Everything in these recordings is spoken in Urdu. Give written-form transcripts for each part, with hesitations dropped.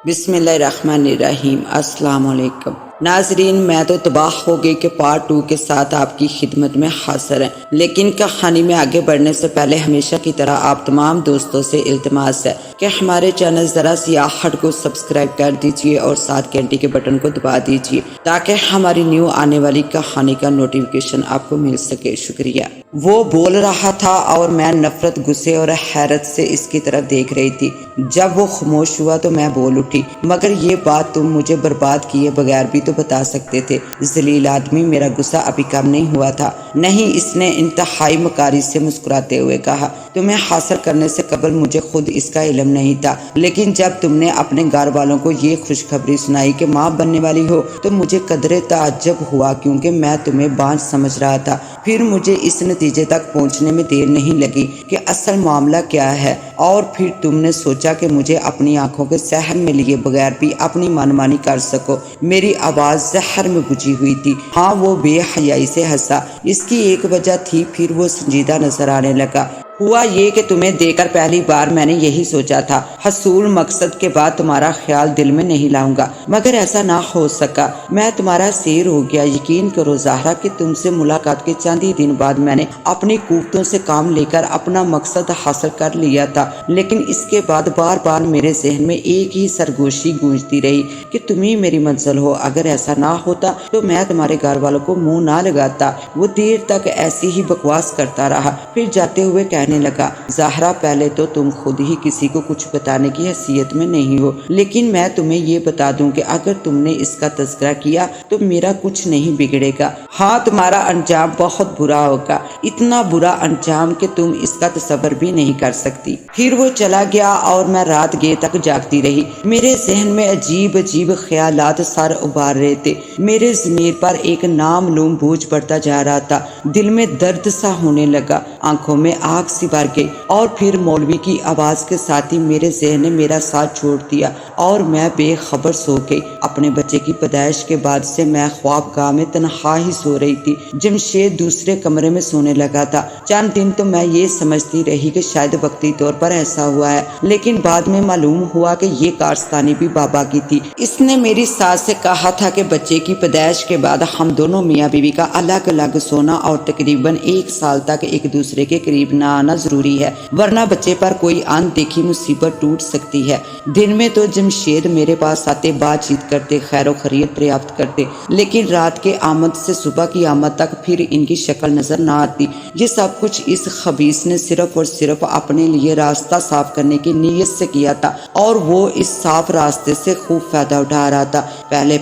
بسم اللہ الرحمن الرحیم۔ السلام علیکم ناظرین، میں تو تباہ ہو گئی کہ پارٹ 2 کے ساتھ آپ کی خدمت میں حاضر ہیں، لیکن کہانی میں آگے بڑھنے سے پہلے ہمیشہ کی طرح آپ تمام دوستوں سے التماس ہے کہ ہمارے چینل ذرا سیاحت کو سبسکرائب کر دیجئے اور ساتھ گھنٹی کے بٹن کو دبا دیجئے تاکہ ہماری نیو آنے والی کہانی کا نوٹیفیکیشن آپ کو مل سکے۔ شکریہ۔ وہ بول رہا تھا اور میں نفرت، غصے اور حیرت سے اس کی طرف دیکھ رہی تھی۔ جب وہ خاموش ہوا تو میں بول اٹھی، مگر یہ بات تم مجھے برباد کیے بغیر بھی تو بتا سکتے تھے۔ ذلیل آدمی، میرا غصہ ابھی کم نہیں ہوا تھا۔ نہیں، اس نے انتہائی مکاری سے مسکراتے ہوئے کہا، تمہیں حاصل کرنے سے قبل مجھے خود اس کا علم نہیں تھا، لیکن جب تم نے اپنے گھر والوں کو یہ خوشخبری سنائی کہ ماں بننے والی ہو تو مجھے قدرے تعجب ہوا، کیونکہ میں تمہیں بانجھ سمجھ رہا تھا۔ پھر مجھے اس نتیجے تک پہنچنے میں دیر نہیں لگی کہ اصل معاملہ کیا ہے، اور پھر تم نے سوچا کہ مجھے اپنی آنکھوں کے سحر میں لیے بغیر بھی اپنی منمانی کر سکو۔ میری آواز زہر میں بجھی ہوئی تھی۔ ہاں، وہ بے حیائی سے ہنسا۔ اس کی ایک وجہ تھی، پھر وہ سنجیدہ نظر آنے لگا۔ ہوا یہ کہ تمہیں دیکھ کر پہلی بار میں نے یہی سوچا تھا، حصول مقصد کے بعد تمہارا خیال دل میں نہیں لاؤں گا، مگر ایسا نہ ہو سکا۔ میں تمہارا سیر ہو گیا۔ یقین کرو زہرا کہ تم سے ملاقات کے چند ہی دن بعد میں نے اپنی قوتوں سے کام لے کر اپنا مقصد حاصل کر لیا تھا، لیکن اس کے بعد بار بار میرے ذہن میں ایک ہی سرگوشی گونجتی رہی کہ تم ہی میری منزل ہو۔ اگر ایسا نہ ہوتا تو میں تمہارے گھر والوں کو منہ نہ لگاتا۔ وہ دیر تک ایسی ہی بکواس کرتا رہا، پھر جاتے ہوئے کہنے لگا، زہرا، پہلے تو تم خود ہی کسی کو کچھ بتانے کی حیثیت میں نہیں ہو، لیکن میں تمہیں یہ بتا دوں کہ اگر تم نے اس کا تذکرہ کیا تو میرا کچھ نہیں بگڑے گا۔ ہاں، تمہارا انجام بہت برا ہوگا، اتنا برا انجام کہ تم اس کا تصور بھی نہیں کر سکتی۔ پھر وہ چلا گیا اور میں رات گئے تک جاگتی رہی۔ میرے ذہن میں عجیب عجیب خیالات سر ابار رہے تھے۔ میرے ضمیر پر ایک نامعلوم بوجھ بڑھتا جا رہا تھا۔ دل میں درد سا ہونے لگا، آنکھوں میں آگ سی بھر گئی، اور پھر مولوی کی آواز کے ساتھ ہی میرے ذہن نے میرا ساتھ چھوڑ دیا اور میں بے خبر سو گئی۔ اپنے بچے کی پیدائش کے بعد سے میں خوابگاہ میں تنہا ہی سو رہی تھی۔ جمشید دوسرے کمرے میں سونے لگا تھا۔ چند دن تو میں یہ سمجھتی رہی کہ شاید وقتی طور پر ایسا ہوا ہے، لیکن بعد میں معلوم ہوا کہ یہ کارستانی بھی بابا کی تھی۔ اس نے میری ساس سے کہا تھا کہ بچے کی پیدائش کے بعد ہم دونوں میاں بیوی کا الگ الگ سونا اور تقریباً 1 سال تک ایک دوسرے کے قریب نہ آنا ضروری ہے، ورنہ بچے پر کوئی ان دیکھی مصیبت ٹوٹ سکتی ہے۔ دن میں تو جمشید میرے پاس آتے، بات چیت کرتے، خیر و خیریت دریافت کرتے، لیکن رات کے آمد سے صبح کی آمد تک پھر ان کی شکل نظر نہ آتی۔ یہ سب کچھ اس خبیث نے صرف اور صرف اپنے لیے راستہ صاف کرنے کی نیت سے کیا تھا، اور وہ اس صاف راستے سے خوب فائدہ اٹھا رہا تھا۔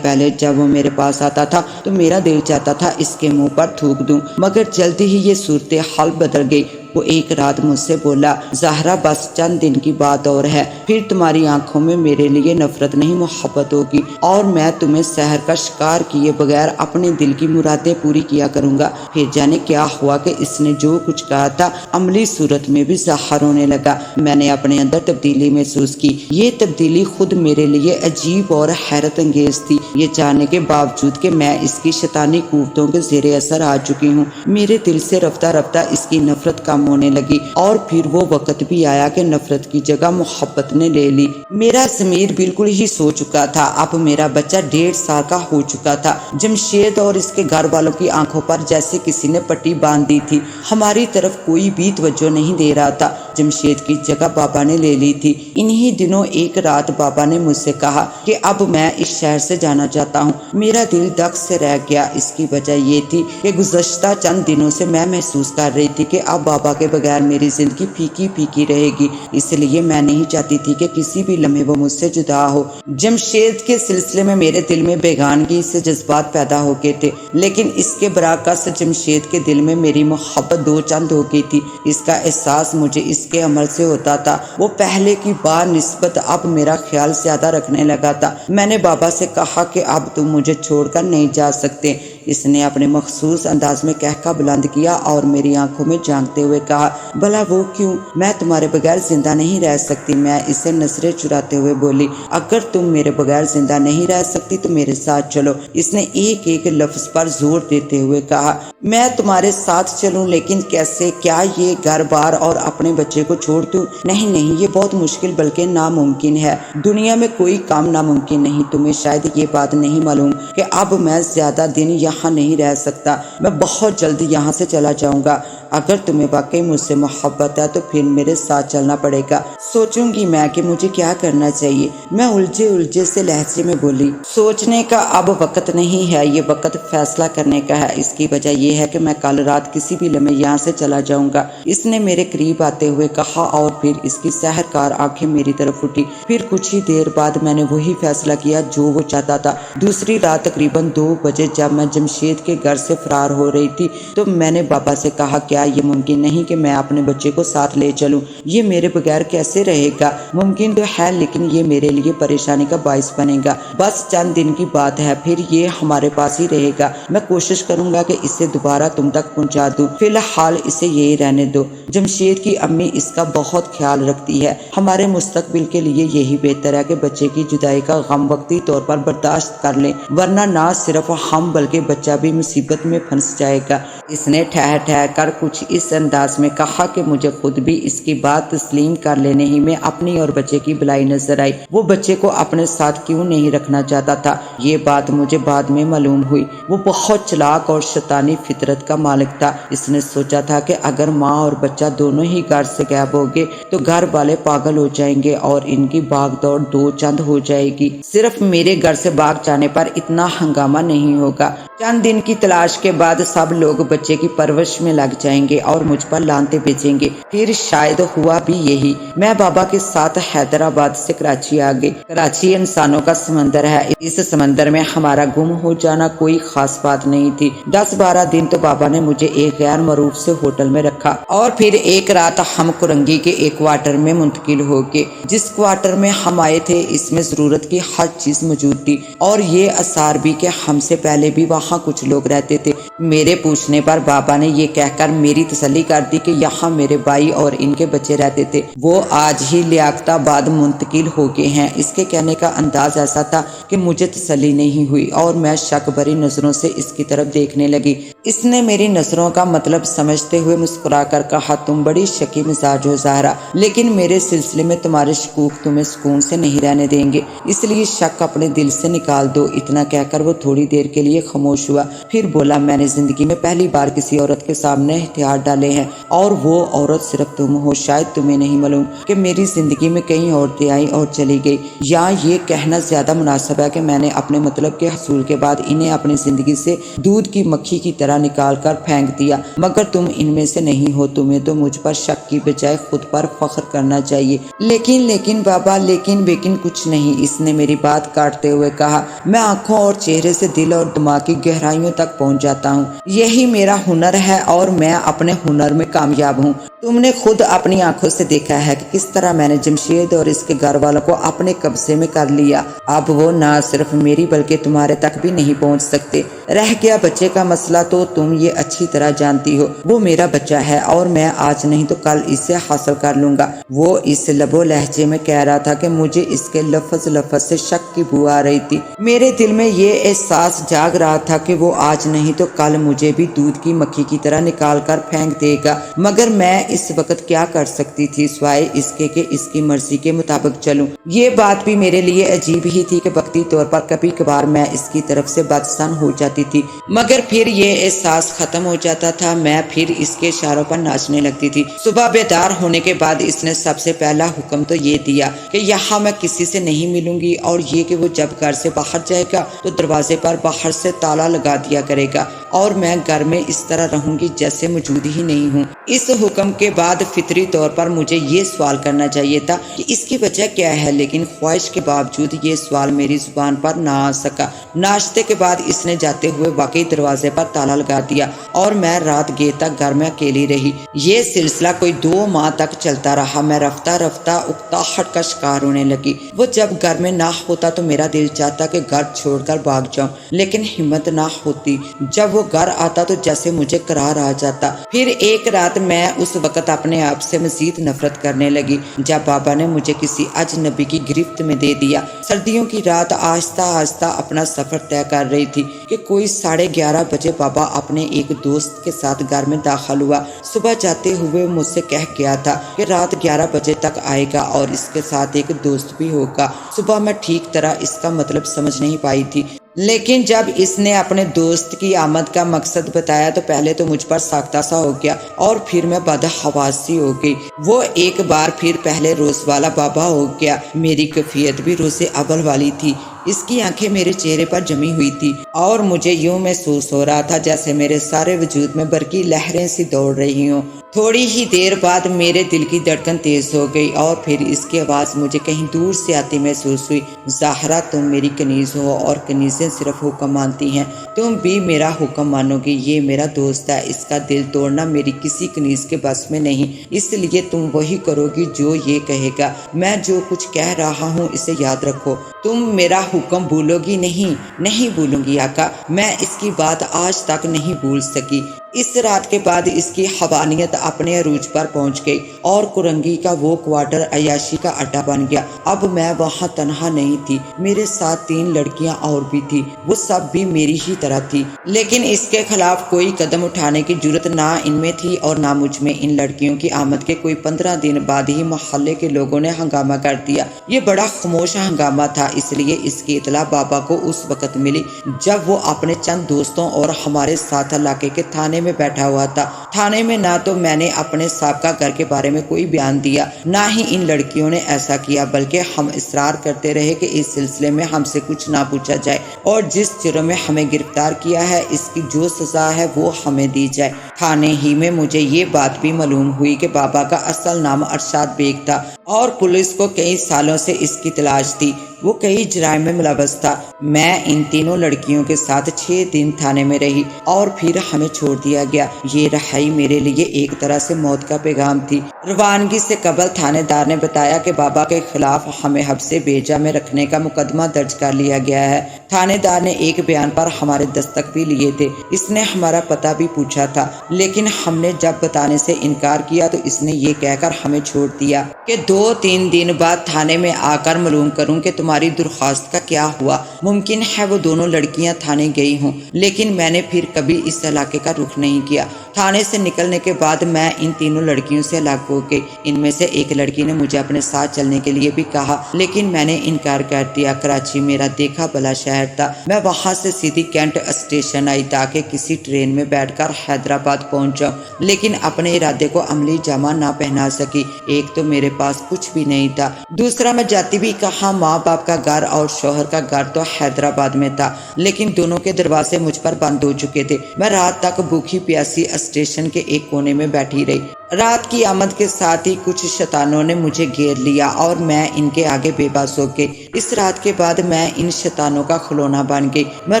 پہلے جب وہ میرے پاس آتا تھا تو میرا دل چاہتا تھا اس کے منہ پر تھوک دوں، مگر جلدی ہی یہ صورتحال بدل گئی۔ وہ ایک رات مجھ سے بولا، زہرا، بس چند دن کی بات اور ہے، پھر تمہاری آنکھوں میں میرے لیے نفرت نہیں محبت ہوگی، اور میں تمہیں سحر کا شکار کیے بغیر اپنے دل کی مرادیں پوری کیا کروں گا۔ پھر جانے کیا ہوا کہ اس نے جو کچھ کہا تھا عملی صورت میں بھی ظاہر ہونے لگا۔ میں نے اپنے اندر تبدیلی محسوس کی۔ یہ تبدیلی خود میرے لیے عجیب اور حیرت انگیز تھی، یہ جاننے کے باوجود کہ میں اس کی شیطانی قوتوں کے زیر اثر آ چکی ہوں۔ میرے دل سے رفتہ رفتہ اس کی نفرت کم ہونے لگی، اور پھر وہ وقت بھی آیا کہ نفرت کی جگہ محبت نے لے لی۔ میرا ضمیر بالکل ہی سو چکا تھا۔ اب میرا بچہ 1.5 سال کا ہو چکا تھا۔ جمشید اور اس کے گھر والوں کی آنکھوں پر جیسے کسی نے پٹی باندھ دی تھی۔ ہماری طرف کوئی بھی توجہ نہیں دے رہا تھا۔ جمشید کی جگہ بابا نے لے لی تھی۔ انہی دنوں ایک رات بابا نے مجھ سے کہا کہ اب میں اس شہر سے جانا چاہتا ہوں۔ میرا دل دھک سے رہ گیا۔ اس کی وجہ یہ تھی کہ گزشتہ چند دنوں سے میں محسوس کر رہی تھی کہ اب بابا کے بغیر میری زندگی پھیکی پھیکی رہے گی، اس لیے میں نہیں چاہتی تھی کہ کسی بھی لمحے وہ مجھ سے جدا ہو۔ جمشید کے سلسلے میں میرے دل میں بیگانگی سے جذبات پیدا ہو گئے تھے، لیکن اس کے برعکس جمشید کے دل میں میری محبت دو چند ہو گئی تھی۔ اس کا احساس مجھے اس کے عمل سے ہوتا تھا۔ وہ پہلے کی بار نسبت اب میرا خیال زیادہ رکھنے لگا تھا۔ میں نے بابا سے کہا کہ اب تم مجھے چھوڑ کر نہیں جا سکتے، اس نے اپنے مخصوص انداز میں کہکا بلند کیا اور میری آنکھوں میں جھانکتے ہوئے کہا، بھلا وہ کیوں؟ میں تمہارے بغیر زندہ نہیں رہ سکتی۔ میں اسے نظریں چراتے ہوئے بولی، اگر تم میرے بغیر زندہ نہیں رہ سکتی تو میرے ساتھ چلو۔ اس نے ایک ایک لفظ پر زور دیتے ہوئے کہا، میں تمہارے ساتھ چلوں؟ لیکن کیسے؟ کیا یہ گھر بار اور اپنے بچے کو چھوڑ دوں؟ نہیں نہیں، یہ بہت مشکل بلکہ ناممکن ہے۔ دنیا میں کوئی کام ناممکن نہیں۔ تمہیں شاید یہ بات نہیں معلوم کہ اب میں زیادہ دن یہاں نہیں رہ سکتا۔ میں بہت جلد یہاں سے چلا جاؤں گا۔ اگر تمہیں واقعی مجھ سے محبت ہے تو پھر میرے ساتھ چلنا پڑے گا۔ سوچوں گی میں کہ مجھے کیا کرنا چاہیے۔ میں الجھے سے لہجے میں بولی، سوچنے کا اب وقت نہیں ہے، یہ وقت فیصلہ کرنے کا ہے۔ اس کی وجہ یہ ہے کہ میں کل رات کسی بھی لمحے یہاں سے چلا جاؤں گا۔ اس نے میرے قریب آتے ہوئے کہا اور پھر اس کی سحرکار آنکھیں میری طرف اٹھی۔ پھر کچھ ہی دیر بعد میں نے وہی فیصلہ کیا جو وہ چاہتا تھا۔ دوسری رات تقریباً 2 بجے جب میں جمشید کے گھر سے فرار ہو رہی تھی تو میں نے بابا سے کہا، کیا یہ ممکن نہیں کہ میں اپنے بچے کو ساتھ لے چلوں؟ یہ میرے بغیر کیسے رہے گا؟ ممکن تو ہے لیکن یہ میرے لیے پریشانی کا باعث بنے گا۔ بس چند دن کی بات ہے، پھر یہ ہمارے پاس ہی رہے گا۔ میں کوشش کروں گا کہ اسے دوبارہ تم تک پہنچا دوں۔ فی الحال اسے یہی رہنے دو۔ جمشید کی امی اس کا بہت خیال رکھتی ہے۔ ہمارے مستقبل کے لیے یہی بہتر ہے کہ بچے کی جدائی کا غم وقتی طور پر برداشت کر لیں، ورنہ نہ صرف ہم بلکہ بچہ بھی مصیبت میں پھنس جائے گا۔ اس نے ٹھہر کر کچھ اس انداز میں کہا کہ مجھے خود بھی اس کی بات تسلیم کر لینے ہی میں اپنی اور بچے کی بھلائی نظر آئی۔ وہ بچے کو اپنے ساتھ کیوں نہیں رکھنا چاہتا تھا، یہ بات مجھے بعد میں معلوم ہوئی۔ وہ بہت چلاک اور شیطانی فطرت کا مالک تھا۔ اس نے سوچا تھا کہ اگر ماں اور بچہ دونوں ہی گھر سے غائب ہو گئے تو گھر والے پاگل ہو جائیں گے اور ان کی بھاگ دوڑ دو چند ہو جائے گی۔ صرف میرے گھر سے بھاگ جانے پر اتنا ہنگامہ نہیں ہوگا۔ چند دن کی تلاش کے بعد سب لوگ بچے کی پرورش میں لگ جائیں گے اور مجھ پر لانتیں بھیجیں گے۔ پھر شاید ہوا بھی یہی۔ میں بابا کے ساتھ حیدرآباد سے کراچی آ گئی۔ کراچی انسانوں کا سمندر ہے۔ اس سمندر میں ہمارا گم ہو جانا کوئی خاص بات نہیں تھی۔ 10-12 دن تو بابا نے مجھے ایک غیر معروف سے ہوٹل میں رکھا اور پھر ایک رات ہم کرنگی کے ایک کوارٹر میں منتقل ہو گئے۔ جس کوارٹر میں ہم آئے تھے اس میں ضرورت کی ہر چیز موجود تھی اور یہ آثار بھی کہ ہم سے پہلے بھی وہاں کچھ لوگ رہتے تھے۔ میرے پوچھنے پر بابا نے یہ کہہ کر میری تسلی کر دی کہ یہاں میرے بھائی اور ان کے بچے رہتے تھے، وہ آج ہی لیاقت آباد منتقل ہو گئے ہیں۔ اس کے کہنے کا انداز ایسا تھا کہ مجھے تسلی نہیں ہوئی اور میں شک بھری نظروں سے اس کی طرف دیکھنے لگی۔ اس نے میری نظروں کا مطلب سمجھتے ہوئے مسکرا کر کہا، تم بڑی شکی مزاج ہو زہرا، لیکن میرے سلسلے میں تمہارے شکوک تمہیں سکون سے نہیں رہنے دیں گے، اس لیے شک اپنے دل سے نکال دو۔ اتنا کہہ کر وہ تھوڑی دیر کے لیے خاموش ہوا، پھر بولا، میں نے زندگی میں پہلی بار کسی عورت کے سامنے ہتھیار ڈالے ہیں اور وہ عورت صرف تم ہو۔ شاید تمہیں نہیں معلوم کہ میری زندگی میں کئی عورتیں آئیں اور چلی گئی، یا یہ کہنا زیادہ مناسب ہے کہ میں نے اپنے مطلب کے حصول کے بعد انہیں اپنی زندگی سے دودھ کی مکھی کی طرح نکال کر پھینک دیا، مگر تم ان میں سے نہیں ہو۔ تمہیں تو مجھ پر شک کی بجائے خود پر فخر کرنا چاہیے۔ لیکن بابا، لیکن کچھ نہیں، اس نے میری بات کاٹتے ہوئے کہا، میں آنکھوں اور چہرے سے دل اور دماغ کی گہرائیوں تک پہنچ جاتا ہوں، یہی میرا ہنر ہے اور میں اپنے ہنر میں کامیاب ہوں۔ تم نے خود اپنی آنکھوں سے دیکھا ہے کہ کس طرح میں نے جمشید اور اس کے گھر والوں کو اپنے قبضے میں کر لیا۔ اب وہ نہ صرف میری بلکہ تمہارے تک بھی نہیں پہنچ سکتے۔ رہ گیا بچے کا مسئلہ تو تم یہ اچھی طرح جانتی ہو، وہ میرا بچہ ہے اور میں آج نہیں تو کل اسے حاصل کر لوں گا۔ وہ اس لب و لہجے میں کہہ رہا تھا کہ مجھے اس کے لفظ سے شک کی بو آ رہی تھی۔ میرے دل میں یہ احساس جاگ رہا تھا کہ وہ آج نہیں تو کل مجھے بھی دودھ کی مکھی کی طرح نکال کر پھینک دے گا، مگر میں اس وقت کیا کر سکتی تھی سوائے اس کے کہ اس کی مرضی کے مطابق چلوں۔ یہ بات بھی میرے لیے عجیب ہی تھی کہ وقتی طور پر کبھی کبھار میں اس کی طرف سے بدسن ہو جاتی تھی، مگر پھر یہ احساس ختم ہو جاتا تھا، میں پھر اس کے اشاروں پر ناچنے لگتی تھی۔ صبح بیدار ہونے کے بعد اس نے سب سے پہلا حکم تو یہ دیا کہ یہاں میں کسی سے نہیں ملوں گی اور یہ کہ وہ جب گھر سے باہر جائے گا تو دروازے پر باہر سے تالا لگا دیا کرے گا اور میں گھر میں اس طرح رہوں گی جیسے موجود ہی نہیں ہوں۔ اس حکم کے بعد فطری طور پر مجھے یہ سوال کرنا چاہیے تھا کہ اس کی وجہ کیا ہے، لیکن خواہش کے باوجود یہ سوال میری زبان پر نہ آ سکا۔ ناشتے کے بعد اس نے جاتے ہوئے واقعی دروازے پر تالا لگا دیا اور میں رات گیر تک گھر میں اکیلی رہی۔ یہ سلسلہ کوئی 2 ماہ تک چلتا رہا۔ میں رفتہ رفتہ اکتاہٹ کا شکار ہونے لگی۔ وہ جب گھر میں نہ ہوتا تو میرا دل چاہتا کہ گھر چھوڑ کر بھاگ جاؤں، لیکن ہمت نہ ہوتی۔ جب وہ گھر آتا تو جیسے مجھے قرار آ جاتا۔ پھر ایک رات میں اس وقت اپنے آپ سے مزید نفرت کرنے لگی جب بابا نے مجھے کسی اجنبی کی گرفت میں دے دیا۔ سردیوں کی رات آہستہ آہستہ اپنا سفر طے کر رہی تھی کہ کوئی 11:30 بجے بابا اپنے ایک دوست کے ساتھ گھر میں داخل ہوا۔ صبح جاتے ہوئے مجھ سے کہہ گیا تھا کہ رات 11 بجے تک آئے گا اور اس کے ساتھ ایک دوست بھی ہوگا۔ صبح میں ٹھیک طرح اس کا مطلب سمجھ نہیں پائی تھی، لیکن جب اس نے اپنے دوست کی آمد کا مقصد بتایا تو پہلے تو مجھ پر ساختہ سا ہو گیا اور پھر میں بدحواس سی ہو گئی۔ وہ ایک بار پھر پہلے روز والا بابا ہو گیا۔ میری کیفیت بھی روز اول والی تھی۔ اس کی آنکھیں میرے چہرے پر جمی ہوئی تھی اور مجھے یوں محسوس ہو رہا تھا جیسے میرے سارے وجود میں برقی لہریں سی دوڑ رہی ہوں۔ تھوڑی ہی دیر بعد میرے دل کی دھڑکن تیز ہو گئی اور پھر اس کی آواز مجھے کہیں دور سے آتی محسوس ہوئی۔ زہرا، تم میری کنیز ہو اور کنیزیں صرف حکم مانتی ہیں، تم بھی میرا حکم مانو گی۔ یہ میرا دوست ہے، اس کا دل توڑنا میری کسی کنیز کے بس میں نہیں، اس لیے تم وہی کرو گی جو یہ کہے گا۔ میں جو کچھ کہہ رہا ہوں اسے یاد رکھو۔ تم میرا حکم بھولو گی نہیں؟ نہیں بھولوں گی آقا۔ میں اس کی بات آج تک نہیں بھول سکی۔ اس رات کے بعد اس کی حوانیت اپنے عروج پر پہنچ گئی اور کرنگی کا وہ کوارٹر عیاشی کا اڈا بن گیا۔ اب میں وہاں تنہا نہیں تھی، میرے ساتھ 3 لڑکیاں اور بھی تھی، وہ سب بھی میری ہی طرح تھی، لیکن اس کے خلاف کوئی قدم اٹھانے کی جرت نہ ان میں تھی اور نہ مجھ میں۔ ان لڑکیوں کی آمد کے کوئی 15 دن بعد ہی محلے کے لوگوں نے ہنگامہ کر دیا۔ یہ بڑا خاموش ہنگامہ تھا، اس لیے اس کی اطلاع بابا کو اس وقت ملی جب وہ اپنے چند دوستوں اور ہمارے ساتھ علاقے کے تھانے میں بیٹھا ہوا تھا۔ تھانے میں نہ تو میں نے اپنے سابقہ گھر کے بارے میں کوئی بیان دیا، نہ ہی ان لڑکیوں نے ایسا کیا، بلکہ ہم اصرار کرتے رہے کہ اس سلسلے میں ہم سے کچھ نہ پوچھا جائے اور جس جرم میں ہمیں گرفتار کیا ہے اس کی جو سزا ہے وہ ہمیں دی جائے۔ تھانے ہی میں مجھے یہ بات بھی معلوم ہوئی کہ بابا کا اصل نام ارشاد بیگ تھا اور پولیس کو کئی سالوں سے اس کی تلاش تھی۔ وہ کئی جرائم میں ملوث تھا۔ میں ان تینوں لڑکیوں کے ساتھ 6 دن تھانے میں رہی اور پھر ہمیں چھوڑ دیا گیا۔ یہ رہائی میرے لیے ایک طرح سے موت کا پیغام تھی۔ روانگی سے قبل تھانے دار نے بتایا کہ بابا کے خلاف ہمیں حبس بیجا میں رکھنے کا مقدمہ درج کر لیا گیا ہے۔ تھانے دار نے ایک بیان پر ہمارے دستخط بھی لیے تھے۔ اس نے ہمارا پتہ بھی پوچھا تھا، لیکن ہم نے جب بتانے سے انکار کیا تو اس نے یہ کہہ کر ہمیں چھوڑ دیا کہ 2-3 دن بعد تھانے میں آ کر معلوم کروں کہ تمہاری درخواست کا کیا ہوا۔ ممکن ہے وہ دونوں لڑکیاں تھانے گئی ہوں، لیکن میں نے پھر کبھی اس علاقے کا رخ نہیں کیا۔ تھانے سے نکلنے کے بعد میں ان تینوں لڑکیوں سے الگ ہو گئی۔ ان میں سے ایک لڑکی نے مجھے اپنے ساتھ چلنے کے لیے بھی کہا، لیکن میں نے انکار کر دیا۔ کراچی میرا دیکھا بھلا شہر تھا۔ میں وہاں سے سیدھی کینٹ اسٹیشن آئی تاکہ کسی ٹرین میں بیٹھ کر حیدرآباد پہنچ جاؤں، لیکن اپنے ارادے کو عملی جامہ نہ پہنا سکی۔ ایک تو میرے پاس کچھ بھی نہیں تھا، دوسرا میں جاتی بھی کہاں؟ ماں باپ کا گھر اور شوہر کا گھر تو حیدرآباد میں تھا، لیکن دونوں کے دروازے مجھ پر بند ہو چکے تھے۔ میں رات تک بھوکی پیاسی اسٹیشن کے ایک کونے میں بیٹھی رہی۔ رات کی آمد کے ساتھ ہی کچھ شیطانوں نے مجھے گھیر لیا اور میں ان کے آگے بے بس ہو گئی۔ اس رات کے بعد میں ان شیطانوں کا کھلونا بن گئی۔ میں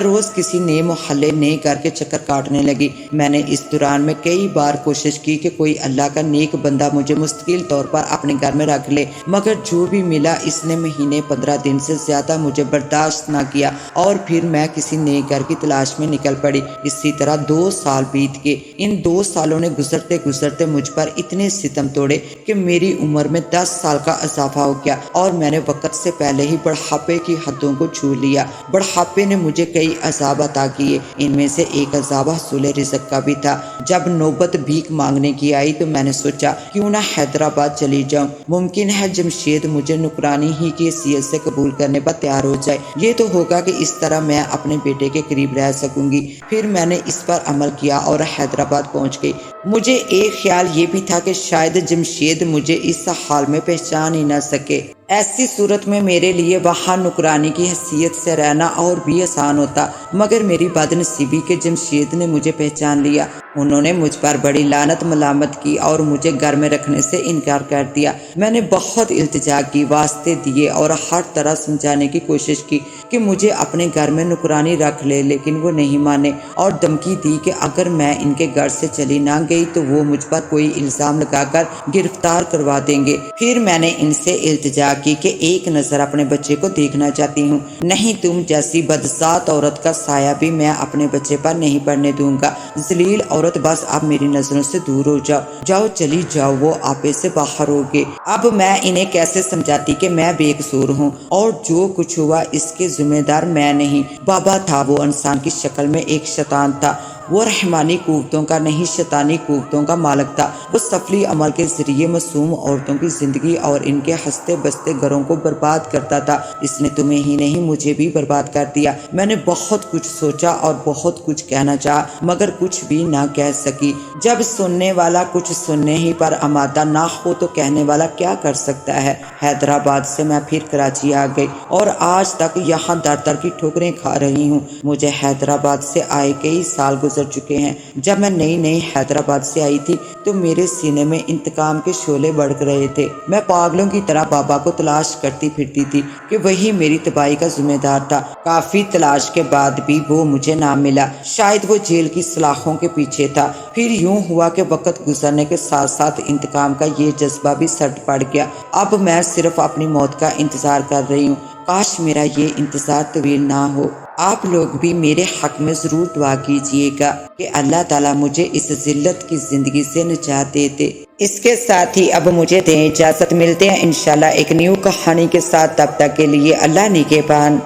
روز کسی نئے محلے نئے گھر کے چکر کاٹنے لگی۔ میں نے اس دوران میں کئی بار کوشش کی کہ کوئی اللہ کا نیک بندہ مجھے مستقل طور پر اپنے گھر میں رکھ لے، مگر جو بھی ملا اس نے مہینے 15 دن سے زیادہ مجھے برداشت نہ کیا اور پھر میں کسی نئے گھر کی تلاش میں نکل پڑی۔ اسی طرح 2 سال بیت گئے۔ ان 2 سالوں نے گزرتے گزرتے مجھ پر اتنے ستم توڑے کہ میری عمر میں 10 سال کا اضافہ ہو گیا اور میں نے وقت سے پہلے ہی بڑھاپے کی حدوں کو چھو لیا۔ بڑھاپے نے مجھے کئی عذاب عطا کیے، ان میں سے ایک عذاب حصول رزق کا بھی تھا۔ جب نوبت بھیک مانگنے کی آئی تو میں نے سوچا کیوں نہ حیدرآباد چلی جاؤں، ممکن ہے جمشید مجھے نکرانی ہی کی حیثیت سے قبول کرنے پر تیار ہو جائے۔ یہ تو ہوگا کہ اس طرح میں اپنے بیٹے کے قریب رہ سکوں گی۔ پھر میں نے اس پر عمل کیا اور حیدرآباد پہنچ گئی۔ مجھے ایک خیال یہ بھی تھا کہ شاید جمشید مجھے اس حال میں پہچان ہی نہ سکے۔ ایسی صورت میں میرے لیے وہاں نکرانی کی حیثیت سے رہنا اور بھی آسان ہوتا، مگر میری بد نصیبی کے جمشید نے مجھے پہچان لیا۔ انہوں نے مجھ پر بڑی لعنت ملامت کی اور مجھے گھر میں رکھنے سے انکار کر دیا۔ میں نے بہت التجا کی، واسطے دیے اور ہر طرح سمجھانے کی کوشش کی کہ مجھے اپنے گھر میں نکرانی رکھ لے، لیکن وہ نہیں مانے اور دھمکی دی کہ اگر میں ان کے گھر سے چلی نہ گئی تو وہ مجھ پر کوئی الزام لگا کر گرفتار کروا دیں گے۔ پھر میں نے ان سے التجا کی کہ ایک نظر اپنے بچے کو دیکھنا چاہتی ہوں، نہیں تم جیسی بدذات عورت کا سایہ بھی میں اپنے بچے پر نہیں پڑنے دوں گا۔ ذلیل عورت، بس اب میری نظروں سے دور ہو جاؤ، جاؤ چلی جاؤ۔ وہ آپے سے باہر ہو گئے۔ اب میں انہیں کیسے سمجھاتی کہ میں بے قصور ہوں اور جو کچھ ہوا اس کے ذمہ دار میں نہیں۔ بابا تھا، وہ انسان کی شکل میں ایک شیطان تھا، وہ رحمانی قوتوں کا نہیں شیطانی قوتوں کا مالک تھا۔ وہ سفلی عمل کے ذریعے معصوم عورتوں کی زندگی اور ان کے ہنستے بستے گھروں کو برباد کرتا تھا۔ اس نے تمہیں ہی نہیں مجھے بھی برباد کر دیا۔ میں نے بہت کچھ سوچا اور بہت کچھ کہنا چاہا، مگر کچھ بھی نہ کہہ سکی۔ جب سننے والا کچھ سننے ہی پر آمادہ نہ ہو تو کہنے والا کیا کر سکتا ہے؟ حیدرآباد سے میں پھر کراچی آ گئی اور آج تک یہاں در در کی ٹھوکریں کھا رہی ہوں۔ مجھے حیدرآباد سے آئے کئی سال گزر چکے ہیں۔ جب میں نئی حیدرآباد سے آئی تھی تو میرے سینے میں انتقام کے شعلے بڑھ رہے تھے۔ میں پاگلوں کی طرح بابا کو تلاش کرتی پھرتی تھی کہ وہی میری تباہی کا ذمہ دار تھا۔ کافی تلاش کے بعد بھی وہ مجھے نہ ملا، شاید وہ جیل کی سلاخوں کے پیچھے تھا۔ پھر یوں ہوا کہ وقت گزرنے کے ساتھ ساتھ انتقام کا یہ جذبہ بھی سٹ پڑ گیا۔ اب میں صرف اپنی موت کا انتظار کر رہی ہوں۔ کاش میرا یہ انتظار طویل نہ ہو۔ آپ لوگ بھی میرے حق میں ضرور دعا کیجیے گا کہ اللہ تعالیٰ مجھے اس ذلت کی زندگی سے نجات دے دے۔ اس کے ساتھ ہی اب مجھے دیں اجازت، ملتے ہیں انشاءاللہ ایک نیو کہانی کے ساتھ، تب تک کے لیے اللہ نگہبان۔